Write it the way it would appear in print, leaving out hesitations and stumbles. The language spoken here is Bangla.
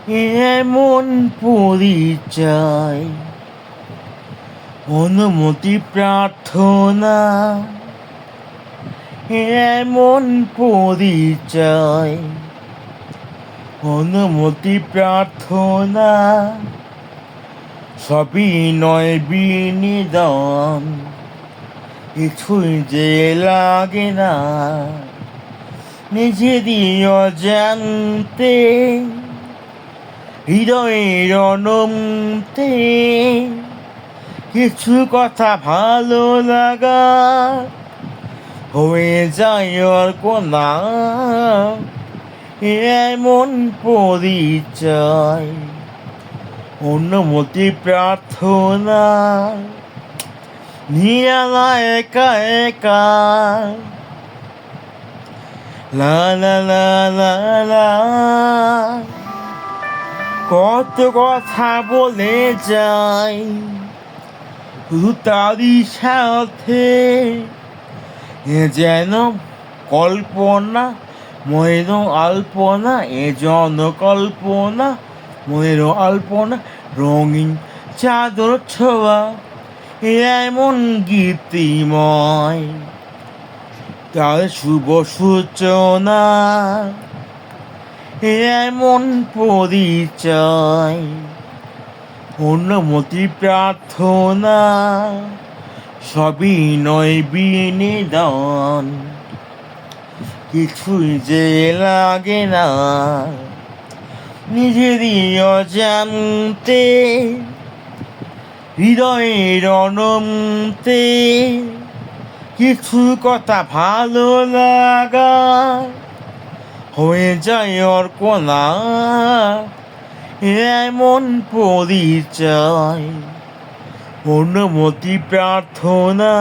এমন পরিচয় অনুমতি প্রার্থনা, এমন পরিচয় অনুমতি প্রার্থনা, সবই নয় বিনিদন, কিছুই যে লাগে না নিজেরই অজান্তে, হৃদয়ের অনন্তে কিছু কথা ভালো লাগা হয়ে যায় অর্পণা। এমন পরিচয় অনুমতি প্রার্থনা, নিরালা একা একা, লা লা লা লা লা, কত কথা বলে যাই শুধু তারই সাথে, এ যেন কল্পনা ময়ের আলপনা, এ যেন কল্পনা ময়ের আলপনা, রঙিন চাদর ছোঁয়া এমন গীতিময় তার শুভ সূচনা। এমন পরিচয় অনুমতি প্রার্থনা, সবই নয় বিনিদন, কিছুই যে লাগে না নিজেরই অজান্তে, হৃদয়ের অনন্তে কিছু কথা ভালো লাগা হয়ে যায় অর্পণা। এমন পরিচয় অনুমতি প্রার্থনা।